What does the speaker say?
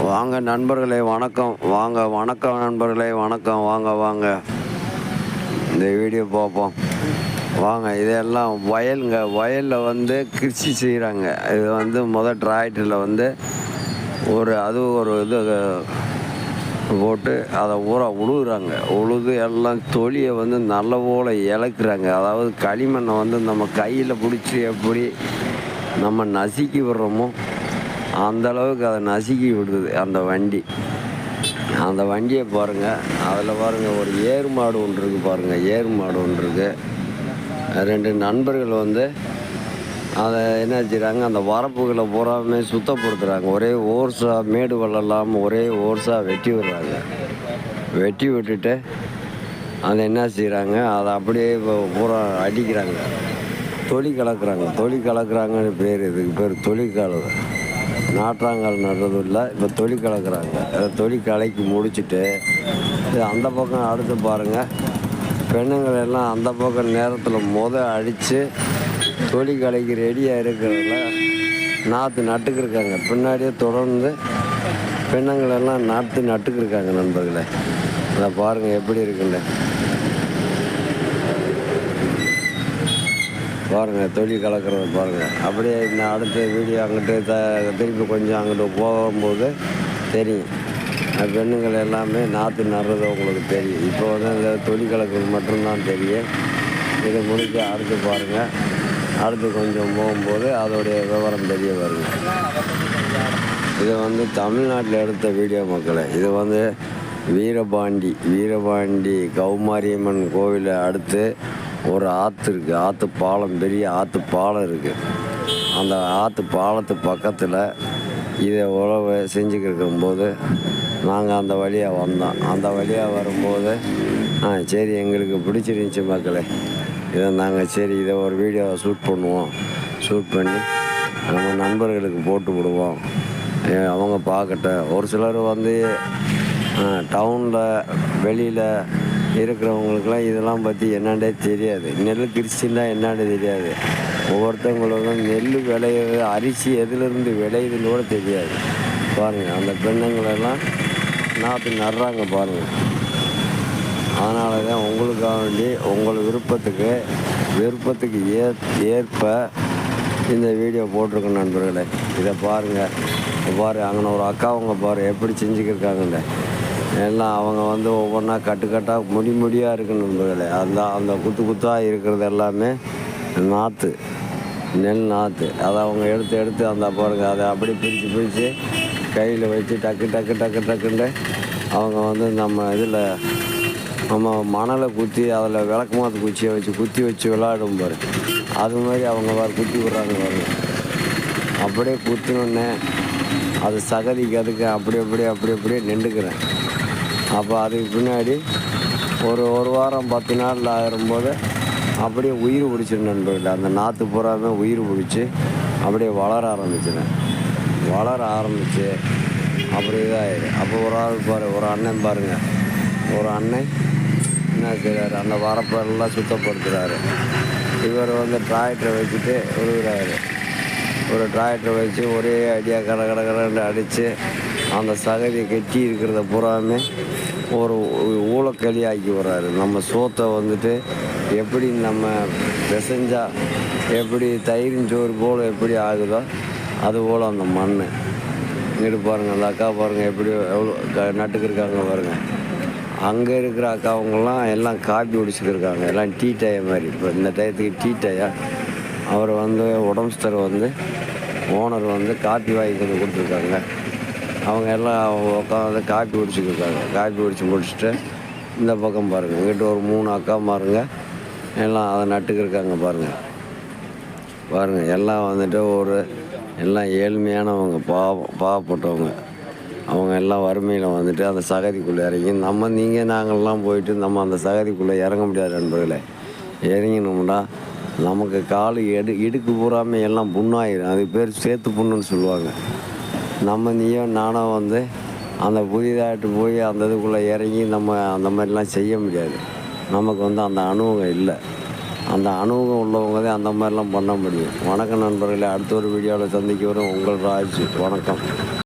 வாங்க நண்பர்களே, வணக்கம். வாங்க, வணக்கம் நண்பர்களே, வணக்கம். வாங்க வாங்க, இந்த வீடியோ பார்ப்போம் வாங்க. இதெல்லாம் வயலுங்க. வயலில் வந்து கிருஷி செய்கிறாங்க. இது வந்து டிராக்டரில் வந்து ஒரு இது போட்டு அதை உழுகுறாங்க. உழுது எல்லாம் தொலியை வந்து நல்ல போல் இழக்கிறாங்க. அதாவது களிமண்ணை வந்து நம்ம கையில் பிடிச்சி எப்படி நம்ம நசுக்கி விடுறோமோ அந்தளவுக்கு அதை நசுக்கி விடுது அந்த வண்டி. அந்த வண்டியை பாருங்கள். அதில் பாருங்கள், ஒரு ஏறு மாடு ஒன்று இருக்குது பாருங்கள். ஏறு மாடு ஒன்று இருக்குது. 2 நண்பர்கள் வந்து அதை என்ன செய்கிறாங்க, அந்த வரப்புகளை பூராமே சுத்தப்படுத்துகிறாங்க. ஒரே ஓர்ஸாக மேடு வெள்ளம் இல்லாமல் ஒரே ஓர்ஸாக வெட்டி விடுறாங்க. வெட்டி விட்டுட்டு அதை என்ன செய்கிறாங்க, அதை அப்படியே பூரா அடிக்கிறாங்க. தொலி கலக்குறாங்க. தொலி கலக்குறாங்கன்னு பேர். இதுக்கு பேர் தொலி கலவு. நாற்றாங்கால் நடுறது இல்லை, இப்போ தொலி கலக்குறாங்க. அதை தொலி கலக்கி முடிச்சுட்டு இது அந்த பக்கம் அடுத்து பாருங்கள். பெண்ணுங்கள் எல்லாம் அந்த பக்கம் நேரத்தில் அடித்து தொலி கலைக்கு ரெடியாக இருக்கிறதுல நாற்று நட்டுக்கிருக்காங்க. பின்னாடியே தொடர்ந்து பெண்ணுங்கள் எல்லாம் நட்டுக்கிருக்காங்க நண்பர்களே. அதை பாருங்கள் எப்படி இருக்குன்னு பாருங்கள். தொலி கலக்கிறத பாருங்கள். அப்படியே இந்த அடுத்த வீடியோ அங்கிட்டு திருப்பி கொஞ்சம் அங்கிட்டு போகும்போது தெரியும். பெண்ணுங்கள் எல்லாமே நாற்று நடுறது உங்களுக்கு தெரியும். இப்போ வந்து இந்த தொலி கலக்கிறது மட்டும்தான் தெரியும். இதை முடிச்சு அடுத்து பாருங்கள். அடுத்து கொஞ்சம் போகும்போது அதோடைய விவரம் தெரிய வருங்க. இது வந்து தமிழ்நாட்டில் எடுத்த வீடியோ மக்களே. இது வந்து வீரபாண்டி கௌமாரியம்மன் கோவிலை அடுத்து ஒரு ஆற்று இருக்குது. ஆற்று பாலம், பெரிய ஆற்று பாலம் இருக்குது. அந்த ஆற்று பாலத்து பக்கத்தில் இதை உழவு செஞ்சுக்கிருக்கும்போது நாங்கள் அந்த வழியாக வந்தோம். அந்த வழியாக வரும்போது சரி, எங்களுக்கு பிடிச்சிருந்துச்சி மக்களே. இதை நாங்கள் சரி இதை ஒரு வீடியோவை ஷூட் பண்ணுவோம். ஷூட் பண்ணி நம்ம நண்பர்களுக்கு போட்டு விடுவோம், அவங்க பார்க்கட்டும். ஒரு சிலர் வந்து டவுனில் வெளியில் இருக்கிறவங்களுக்கெல்லாம் இதெல்லாம் பற்றி என்னண்டே தெரியாது. நெல் கிருஷின்னா என்னான்னு தெரியாது. ஒவ்வொருத்தவங்களுக்கும் நெல் விளையிறது, அரிசி எதுலேருந்து விளையுதுன்னு கூட தெரியாது. பாருங்கள், அந்த பெண்ணுங்களெல்லாம் நாற்று நடுறாங்க பாருங்கள். அதனால தான் உங்களுக்காக வேண்டி உங்கள் விருப்பத்துக்கு ஏற்ப இந்த வீடியோ போட்டிருக்கோம் நண்பர்களே. இதை பாருங்கள். அங்கே ஒரு அக்காவங்க எப்படி செஞ்சுக்கிருக்காங்கல்ல. எல்லாம் அவங்க வந்து ஒவ்வொன்றா கட்டுக்கட்டாக முடியாக இருக்குது நண்பர்களே. அந்த குத்தாக இருக்கிறது எல்லாமே நாற்று, நெல் நாற்று. அதை அவங்க எடுத்து அந்த பாருங்கள், அதை அப்படி பிரித்து கையில் வச்சு டக்குன்னு அவங்க வந்து நம்ம மணலை குத்தி அதில் விளக்கமாத்து குச்சியை வச்சு குத்தி விளையாடும் பாரு. அது மாதிரி அவங்க குத்தி விட்றாங்க பாருங்க. அப்படியே குத்தினோடனே அது சகதிக்கு அதுக்கு அப்படியே நின்றுக்கிறேன். அப்போ அதுக்கு பின்னாடி ஒரு வாரம் 10 நாள் ஆகும்போது அப்படியே உயிர் பிடிச்சிடும் நண்பர்கள். அந்த நாற்று பூராமே உயிர் பிடிச்சி அப்படியே வளர ஆரம்பிச்சு அப்படி இதாகிடும். அப்போ ஒரு ஆள் ஒரு அண்ணன் பாருங்கள். ஒரு அண்ணன் என்ன செய்கிறாரு, அந்த வரப்பெல்லாம் சுத்தப்படுத்துகிறாரு. இவர் வந்து டிராக்டரை வச்சுட்டு விழுகிறாரு. ஒரு டிராக்டரை வச்சு ஒரே அடியாக கடன்னு அடித்து அந்த சகதியை கட்டி இருக்கிறத பூராமே ஒரு ஊழக்களி ஆக்கி விட்றாரு. நம்ம சோத்தை வந்துட்டு எப்படி நம்ம பிசைஞ்சா எப்படி தயிரின் சோறு போல் எப்படி ஆகுதோ அதுபோல் அந்த மண். இங்கிட்டு பாருங்கள், அந்த அக்கா பாருங்கள் எப்படி எவ்வளோ நட்டுக்கிருக்காங்க பாருங்கள். அங்கே இருக்கிற அக்காவங்கெல்லாம் எல்லாம் காப்பி குடிச்சுக்கிருக்காங்க. எல்லாம் டீ டைம் மாதிரி. இப்போ இந்த டயத்துக்கு டீ டைம். அவர் வந்து உடம்புஸ்தர் வந்து ஓனர் வந்து காப்பி வாங்கி கொடுத்துருக்காங்க. அவங்க எல்லாம் உட்காந்து காப்பி குடிச்சுக்கிருக்காங்க. காப்பி குடிச்சு முடிச்சுட்டு இந்த பக்கம் பாருங்கள், இங்கிட்ட ஒரு 3 அக்கா பாருங்க எல்லாம் அதை நட்டுக்கிருக்காங்க பாருங்கள். எல்லாம் வந்துட்டு எல்லாம் ஏழ்மையானவங்க, பாவப்பட்டவங்க. அவங்க எல்லாம் வறுமையில் வந்துட்டு அந்த சகதிக்குள்ளே இறங்கி நாங்கள்லாம் போயிட்டு நம்ம அந்த சகதிக்குள்ளே இறங்க முடியாது நண்பர்களே. இறங்கினோம்னா நமக்கு கால் இடுக்கு பூராமே எல்லாம் புண்ணாயிடும். அது பேர் சேத்து புண்ணுன்னு சொல்லுவாங்க. நானும் வந்து அந்த புதிதாகிட்டு போய் அந்த இதுக்குள்ளே இறங்கி நம்ம அந்த மாதிரிலாம் செய்ய முடியாது. நமக்கு வந்து அந்த அனுபவம் இல்லை. அந்த அனுபவம் உள்ளவங்க தான் அந்த மாதிரிலாம் பண்ண முடியும். வணக்கம் நண்பர்களே, அடுத்த ஒரு வீடியோவில் சந்திக்க வரும் உங்கள் ராஜ். வணக்கம்.